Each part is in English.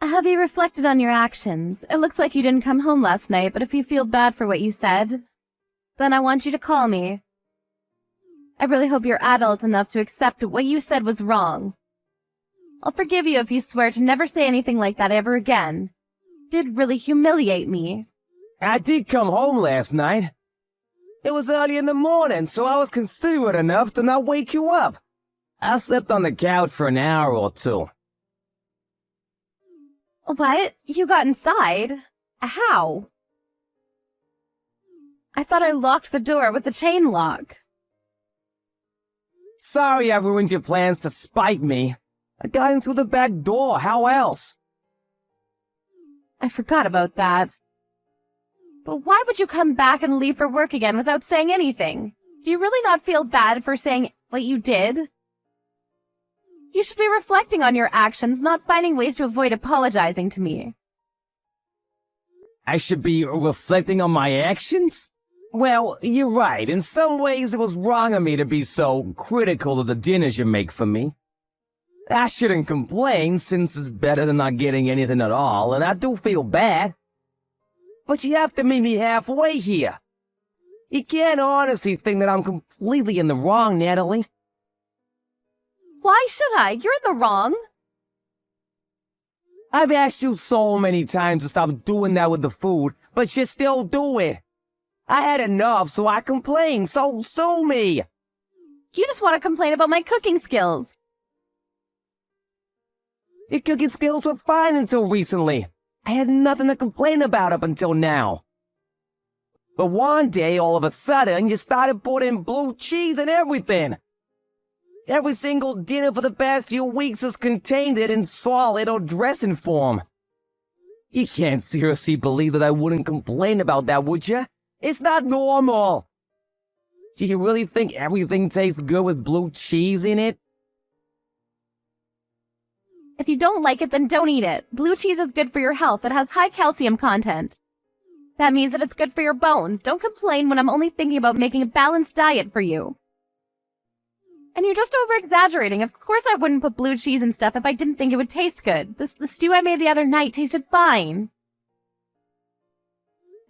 Have you reflected on your actions? It looks like you didn't come home last night, but if you feel bad for what you said, then I want you to call me. I really hope you're adult enough to accept what you said was wrong. I'll forgive you if you swear to never say anything like that ever again. You did really humiliate me. I did come home last night. It was early in the morning, so I was considerate enough to not wake you up. I slept on the couch for an hour or two. What? You got inside? How? I thought I locked the door with the chain lock. Sorry I ruined your plans to spite me. I got in through the back door, how else? I forgot about that. But why would you come back and leave for work again without saying anything? Do you really not feel bad for saying what you did? You should be reflecting on your actions, not finding ways to avoid apologizing to me. I should be reflecting on my actions? Well, you're right. In some ways, it was wrong of me to be so critical of the dinners you make for me. I shouldn't complain, since it's better than not getting anything at all, and I do feel bad. But you have to meet me halfway here. You can't honestly think that I'm completely in the wrong, Natalie. Why should I? You're in the wrong. I've asked you so many times to stop doing that with the food, but you still do it. I had enough, so I complained, so sue me. You just want to complain about my cooking skills. Your cooking skills were fine until recently. I had nothing to complain about up until now. But one day, all of a sudden, you started putting blue cheese in everything. Every single dinner for the past few weeks has contained it in solid or dressing form. You can't seriously believe that I wouldn't complain about that, would you? It's not normal. Do you really think everything tastes good with blue cheese in it? If you don't like it, then don't eat it. Blue cheese is good for your health. It has high calcium content. That means that it's good for your bones. Don't complain when I'm only thinking about making a balanced diet for you. And you're just over-exaggerating. Of course I wouldn't put blue cheese and stuff if I didn't think it would taste good. The stew I made the other night tasted fine.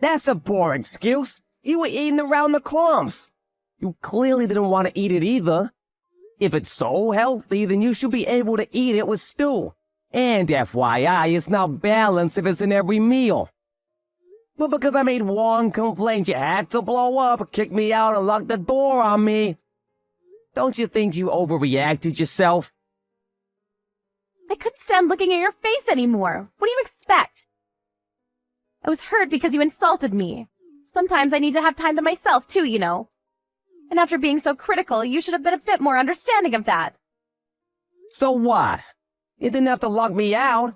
That's a poor excuse. You were eating around the crumbs. You clearly didn't want to eat it either. If it's so healthy, then you should be able to eat it with stew. And FYI, it's not balanced if it's in every meal. But because I made one complaint, you had to blow up, kick me out, and lock the door on me. Don't you think you overreacted yourself? I couldn't stand looking at your face anymore. What do you expect? I was hurt because you insulted me. Sometimes I need to have time to myself too, you know. And after being so critical, you should have been a bit more understanding of that. So what? You didn't have to lock me out.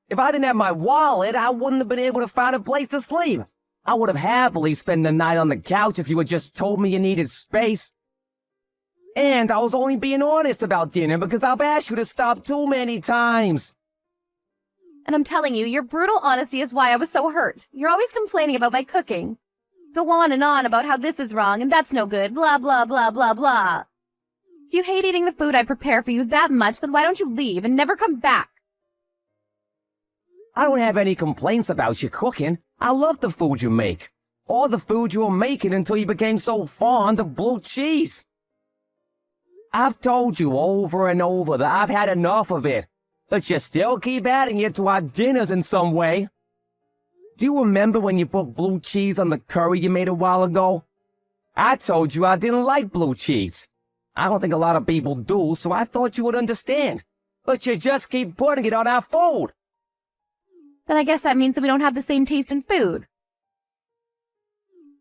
If I didn't have my wallet, I wouldn't have been able to find a place to sleep. I would have happily spent the night on the couch if you had just told me you needed space. And I was only being honest about dinner because I've asked you to stop too many times. And I'm telling you, your brutal honesty is why I was so hurt. You're always complaining about my cooking. Go on and on about how this is wrong and that's no good, blah, blah, blah, blah, blah. If you hate eating the food I prepare for you that much, then why don't you leave and never come back? I don't have any complaints about your cooking. I love the food you make. Or the food you were making until you became so fond of blue cheese. I've told you over and over that I've had enough of it, but you still keep adding it to our dinners in some way. Do you remember when you put blue cheese on the curry you made a while ago? I told you I didn't like blue cheese. I don't think a lot of people do, so I thought you would understand. But you just keep putting it on our food. Then I guess that means that we don't have the same taste in food.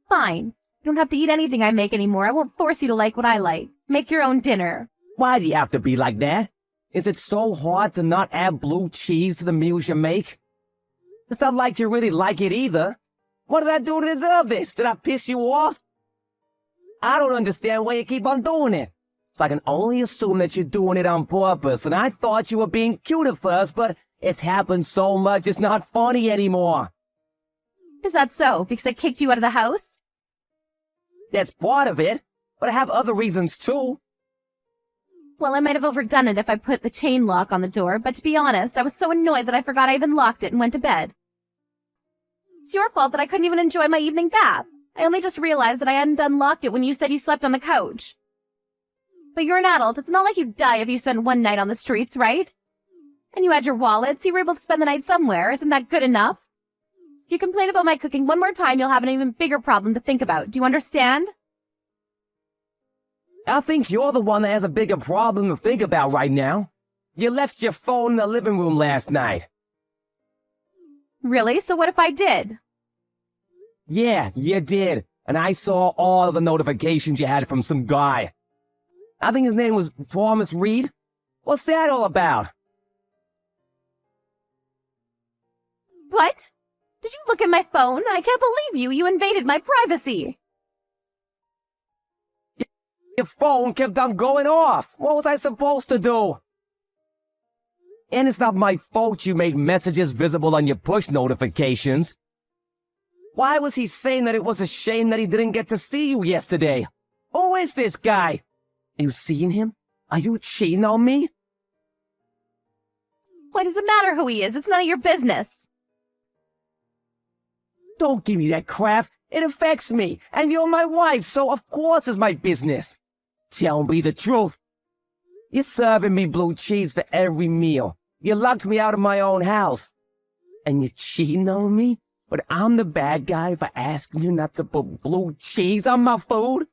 Fine. You don't have to eat anything I make anymore. I won't force you to like what I like. Make your own dinner. Why do you have to be like that? Is it so hard to not add blue cheese to the meals you make? It's not like you really like it either. What did I do to deserve this? Did I piss you off? I don't understand why you keep on doing it. So I can only assume that you're doing it on purpose, and I thought you were being cute at first, but it's happened so much it's not funny anymore. Is that so? Because I kicked you out of the house? That's part of it, but I have other reasons too. Well, I might have overdone it if I put the chain lock on the door, but to be honest, I was so annoyed that I forgot I even locked it and went to bed. It's your fault that I couldn't even enjoy my evening bath. I only just realized that I hadn't unlocked it when you said you slept on the couch. But you're an adult. It's not like you'd die if you spent one night on the streets, right? And you had your wallet, so you were able to spend the night somewhere. Isn't that good enough? If you complain about my cooking one more time, you'll have an even bigger problem to think about. Do you understand? I think you're the one that has a bigger problem to think about right now. You left your phone in the living room last night. Really? So what if I did? Yeah, you did. And I saw all the notifications you had from some guy. I think his name was Thomas Reed. What's that all about? What? Did you look at my phone? I can't believe you. You invaded my privacy. Your phone kept on going off. What was I supposed to do? And it's not my fault you made messages visible on your push notifications. Why was he saying that it was a shame that he didn't get to see you yesterday? Who is this guy? Are you seeing him? Are you cheating on me? Why does it matter who he is? It's none of your business. Don't give me that crap. It affects me, and you're my wife, so of course it's my business. Tell me the truth. You're serving me blue cheese for every meal. You locked me out of my own house. And you're cheating on me? But I'm the bad guy for asking you not to put blue cheese on my food?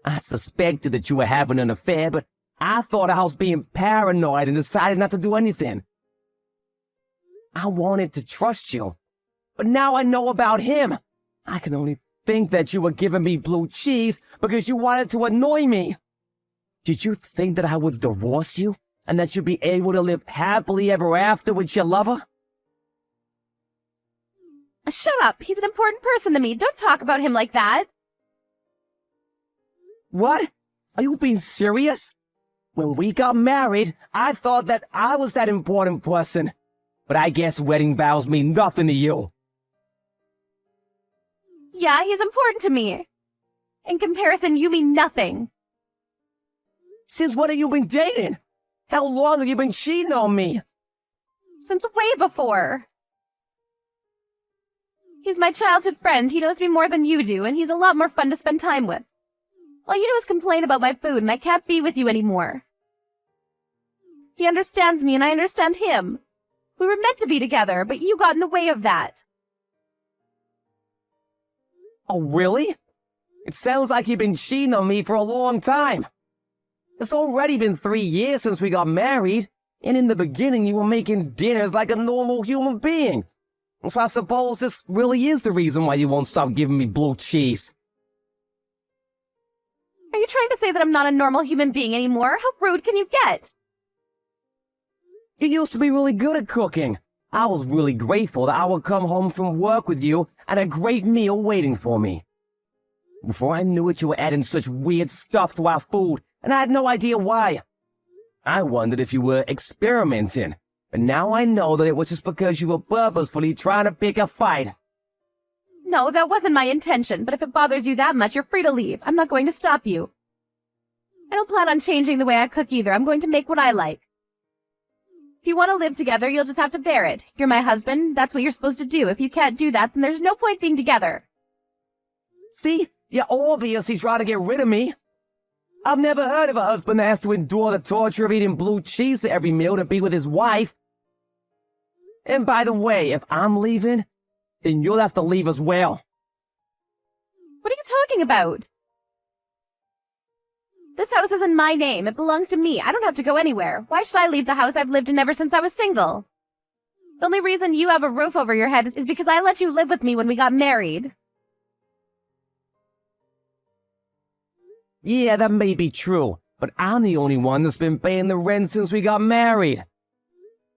I suspected that you were having an affair, but I thought I was being paranoid and decided not to do anything. I wanted to trust you, but now I know about him. I can only think that you were giving me blue cheese because you wanted to annoy me. Did you think that I would divorce you and that you'd be able to live happily ever after with your lover? Shut up. He's an important person to me. Don't talk about him like that. What? Are you being serious? When we got married, I thought that I was that important person. But I guess wedding vows mean nothing to you. Yeah, he's important to me. In comparison, you mean nothing. Since when have you been dating? How long have you been cheating on me? Since way before. He's my childhood friend. He knows me more than you do, and he's a lot more fun to spend time with. All you do is complain about my food, and I can't be with you anymore. He understands me, and I understand him. We were meant to be together, but you got in the way of that. Oh, really? It sounds like you've been cheating on me for a long time. It's already been 3 years since we got married, and in the beginning you were making dinners like a normal human being. So I suppose this really is the reason why you won't stop giving me blue cheese. Are you trying to say that I'm not a normal human being anymore? How rude can you get? You used to be really good at cooking. I was really grateful that I would come home from work with you and a great meal waiting for me. Before I knew it, you were adding such weird stuff to our food, and I had no idea why. I wondered if you were experimenting, but now I know that it was just because you were purposefully trying to pick a fight. No, that wasn't my intention, but if it bothers you that much, you're free to leave. I'm not going to stop you. I don't plan on changing the way I cook either. I'm going to make what I like. If you want to live together, you'll just have to bear it. You're my husband. That's what you're supposed to do. If you can't do that, then there's no point being together. See? You're obviously trying to get rid of me. I've never heard of a husband that has to endure the torture of eating blue cheese to every meal to be with his wife. And by the way, if I'm leaving, then you'll have to leave as well. What are you talking about? This house is in my name. It belongs to me. I don't have to go anywhere. Why should I leave the house I've lived in ever since I was single? The only reason you have a roof over your head is because I let you live with me when we got married. Yeah, that may be true, but I'm the only one that's been paying the rent since we got married.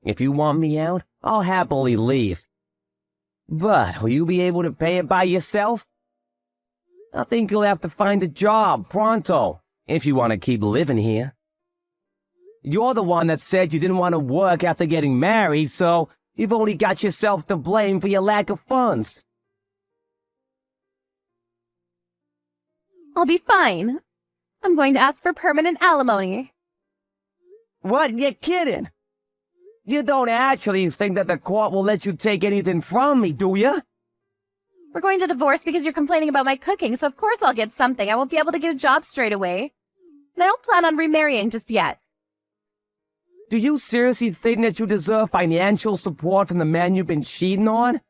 If you want me out, I'll happily leave. But will you be able to pay it by yourself? I think you'll have to find a job pronto if you want to keep living here. You're the one that said you didn't want to work after getting married, so you've only got yourself to blame for your lack of funds. I'll be fine. I'm going to ask for permanent alimony. What? You're kidding? You don't actually think that the court will let you take anything from me, do you? We're going to divorce because you're complaining about my cooking, so of course I'll get something. I won't be able to get a job straight away. And I don't plan on remarrying just yet. Do you seriously think that you deserve financial support from the man you've been cheating on?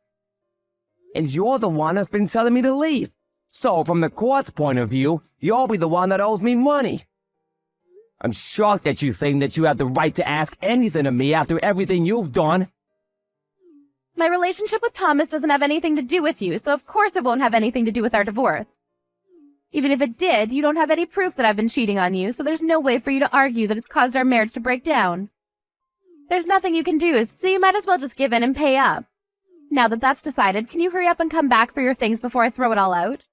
And you're the one that's been telling me to leave. So, from the court's point of view, you'll be the one that owes me money. I'm shocked that you think that you have the right to ask anything of me after everything you've done. My relationship with Thomas doesn't have anything to do with you, so of course it won't have anything to do with our divorce. Even if it did, you don't have any proof that I've been cheating on you, so there's no way for you to argue that it's caused our marriage to break down. There's nothing you can do, so you might as well just give in and pay up. Now that that's decided, can you hurry up and come back for your things before I throw it all out?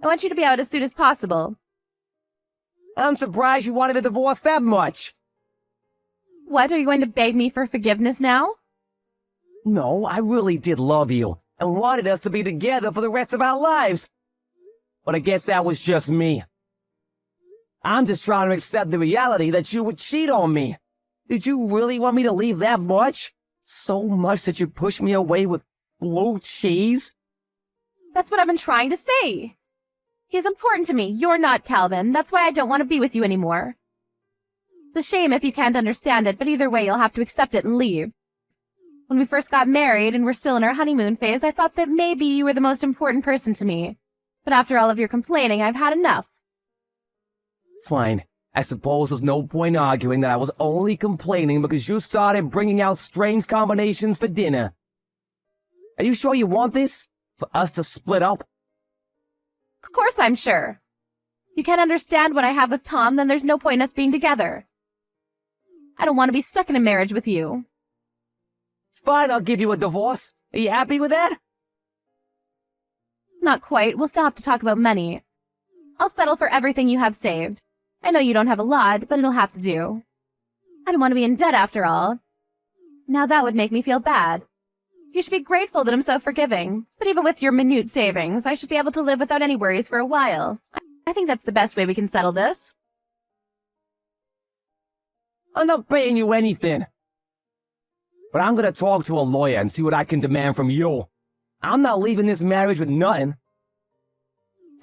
I want you to be out as soon as possible. I'm surprised you wanted a divorce that much. What, are you going to beg me for forgiveness now? No, I really did love you, and wanted us to be together for the rest of our lives. But I guess that was just me. I'm just trying to accept the reality that you would cheat on me. Did you really want me to leave that much? So much that you pushed me away with blue cheese? That's what I've been trying to say. He's important to me. You're not, Calvin. That's why I don't want to be with you anymore. It's a shame if you can't understand it, but either way you'll have to accept it and leave. When we first got married and we're still in our honeymoon phase, I thought that maybe you were the most important person to me. But after all of your complaining, I've had enough. Fine. I suppose there's no point arguing that I was only complaining because you started bringing out strange combinations for dinner. Are you sure you want this? For us to split up? Of course I'm sure. You can't understand what I have with Tom, then there's no point in us being together. I don't want to be stuck in a marriage with you. Fine, I'll give you a divorce. Are you happy with that? Not quite. We'll still have to talk about money. I'll settle for everything you have saved. I know you don't have a lot, but it'll have to do. I don't want to be in debt after all. Now that would make me feel bad. You should be grateful that I'm so forgiving. But even with your minute savings, I should be able to live without any worries for a while. I think that's the best way we can settle this. I'm not paying you anything. But I'm gonna talk to a lawyer and see what I can demand from you. I'm not leaving this marriage with nothing.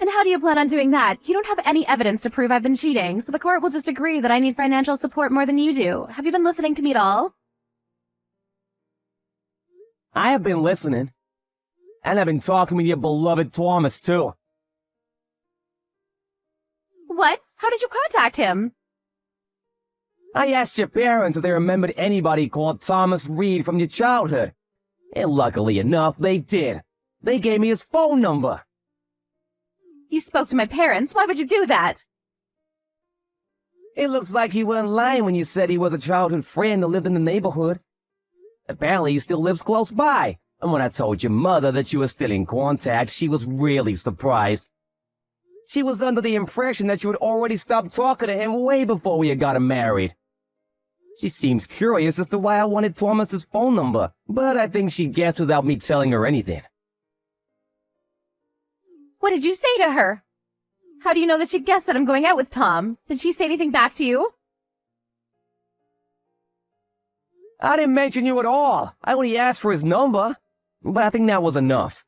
And how do you plan on doing that? You don't have any evidence to prove I've been cheating, so the court will just agree that I need financial support more than you do. Have you been listening to me at all? I have been listening. And I've been talking with your beloved Thomas, too. What? How did you contact him? I asked your parents if they remembered anybody called Thomas Reed from your childhood. And luckily enough, they did. They gave me his phone number. You spoke to my parents. Why would you do that? It looks like you weren't lying when you said he was a childhood friend that lived in the neighborhood. Apparently he still lives close by. And when I told your mother that you were still in contact, she was really surprised. She was under the impression that you had already stopped talking to him way before we had gotten married. She seems curious as to why I wanted Thomas's phone number, but I think she guessed without me telling her anything. What did you say to her? How do you know that she guessed that I'm going out with Tom? Did she say anything back to you? I didn't mention you at all. I only asked for his number, but I think that was enough.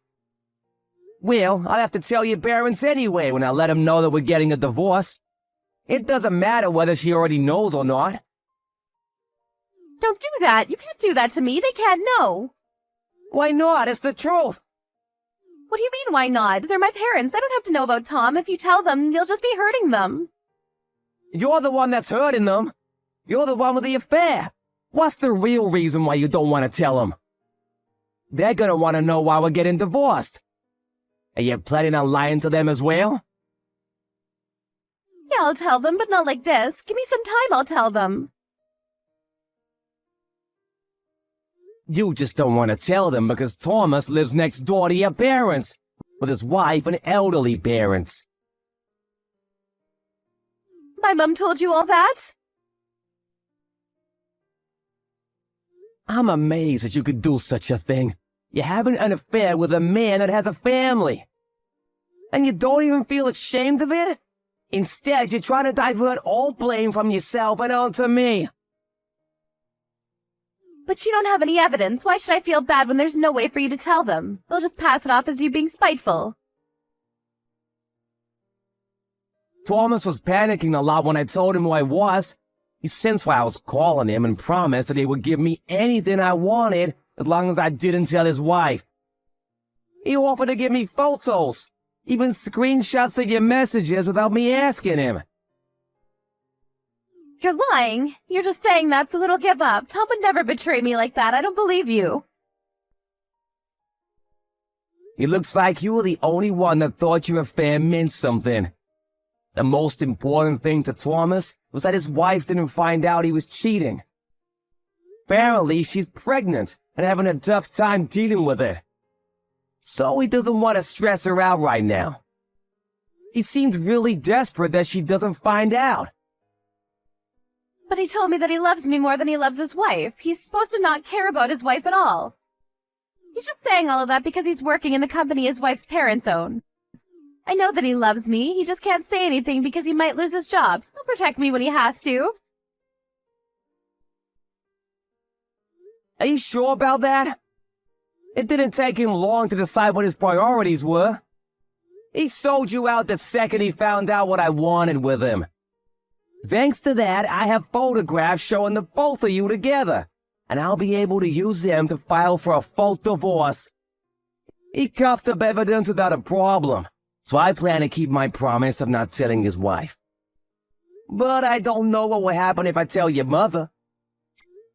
Well, I'll have to tell your parents anyway when I let them know that we're getting a divorce. It doesn't matter whether she already knows or not. Don't do that. You can't do that to me. They can't know. Why not? It's the truth. What do you mean, why not? They're my parents. They don't have to know about Tom. If you tell them, you'll just be hurting them. You're the one that's hurting them. You're the one with the affair. What's the real reason why you don't want to tell them? They're gonna want to know why we're getting divorced. Are you planning on lying to them as well? Yeah, I'll tell them, but not like this. Give me some time, I'll tell them. You just don't want to tell them because Thomas lives next door to your parents, with his wife and elderly parents. My mom told you all that? I'm amazed that you could do such a thing. You're having an affair with a man that has a family. And you don't even feel ashamed of it? Instead, you're trying to divert all blame from yourself and onto me. But you don't have any evidence. Why should I feel bad when there's no way for you to tell them? They'll just pass it off as you being spiteful. Thomas was panicking a lot when I told him who I was. He sensed why I was calling him and promised that he would give me anything I wanted as long as I didn't tell his wife. He offered to give me photos, even screenshots of your messages without me asking him. You're lying. You're just saying that so little give up. Tom would never betray me like that. I don't believe you. It looks like you were the only one that thought your affair meant something. The most important thing to Thomas was that his wife didn't find out he was cheating. Apparently, she's pregnant and having a tough time dealing with it. So he doesn't want to stress her out right now. He seemed really desperate that she doesn't find out. But he told me that he loves me more than he loves his wife. He's supposed to not care about his wife at all. He's just saying all of that because he's working in the company his wife's parents own. I know that he loves me. He just can't say anything because he might lose his job. He'll protect me when he has to. Are you sure about that? It didn't take him long to decide what his priorities were. He sold you out the second he found out what I wanted with him. Thanks to that, I have photographs showing the both of you together, and I'll be able to use them to file for a full divorce. He coughed up evidence without a problem, so I plan to keep my promise of not telling his wife. But I don't know what will happen if I tell your mother.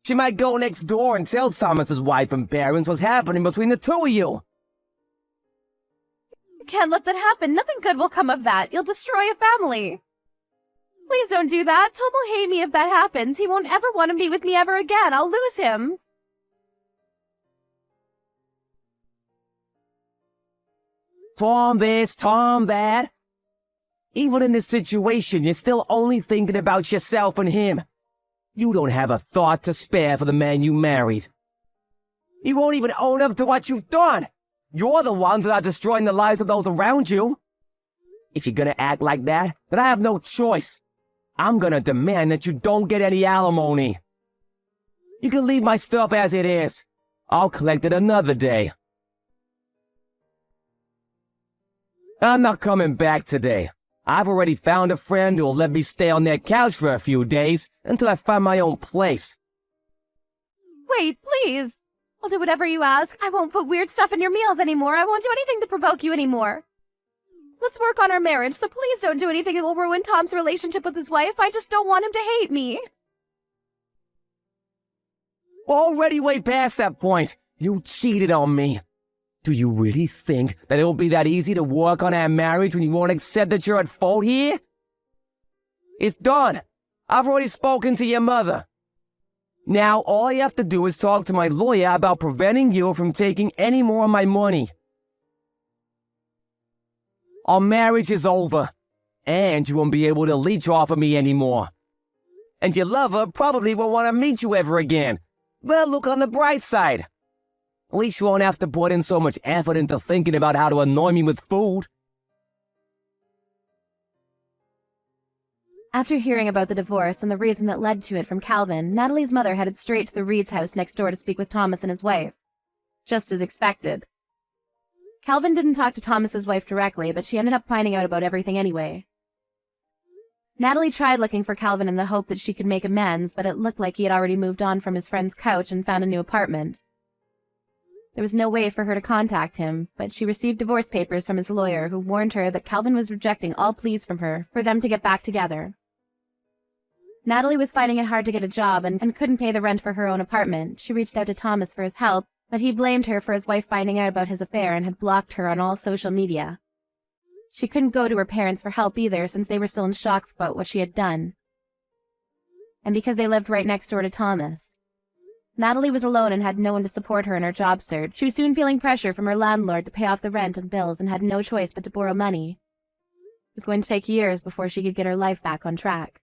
She might go next door and tell Thomas's wife and parents what's happening between the two of you. You can't let that happen. Nothing good will come of that. You'll destroy a family. Please don't do that. Tom will hate me if that happens. He won't ever want to be with me ever again. I'll lose him. Tom this, Tom that. Even in this situation, you're still only thinking about yourself and him. You don't have a thought to spare for the man you married. You won't even own up to what you've done. You're the ones that are destroying the lives of those around you. If you're gonna act like that, then I have no choice. I'm gonna demand that you don't get any alimony. You can leave my stuff as it is. I'll collect it another day. I'm not coming back today. I've already found a friend who'll let me stay on their couch for a few days until I find my own place. Wait, please. I'll do whatever you ask. I won't put weird stuff in your meals anymore. I won't do anything to provoke you anymore. Let's work on our marriage, so please don't do anything that will ruin Tom's relationship with his wife. I just don't want him to hate me. We're already way past that point. You cheated on me. Do you really think that it'll be that easy to work on our marriage when you won't accept that you're at fault here? It's done. I've already spoken to your mother. Now all you have to do is talk to my lawyer about preventing you from taking any more of my money. Our marriage is over, and you won't be able to leech off of me anymore. And your lover probably won't want to meet you ever again. But look on the bright side. At least you won't have to put in so much effort into thinking about how to annoy me with food. After hearing about the divorce and the reason that led to it from Calvin, Natalie's mother headed straight to the Reed's house next door to speak with Thomas and his wife. Just as expected. Calvin didn't talk to Thomas's wife directly, but she ended up finding out about everything anyway. Natalie tried looking for Calvin in the hope that she could make amends, but it looked like he had already moved on from his friend's couch and found a new apartment. There was no way for her to contact him, but she received divorce papers from his lawyer, who warned her that Calvin was rejecting all pleas from her for them to get back together. Natalie was finding it hard to get a job and couldn't pay the rent for her own apartment. She reached out to Thomas for his help, but he blamed her for his wife finding out about his affair and had blocked her on all social media. She couldn't go to her parents for help either, since they were still in shock about what she had done. And because they lived right next door to Thomas. Natalie was alone and had no one to support her in her job search. She was soon feeling pressure from her landlord to pay off the rent and bills and had no choice but to borrow money. It was going to take years before she could get her life back on track.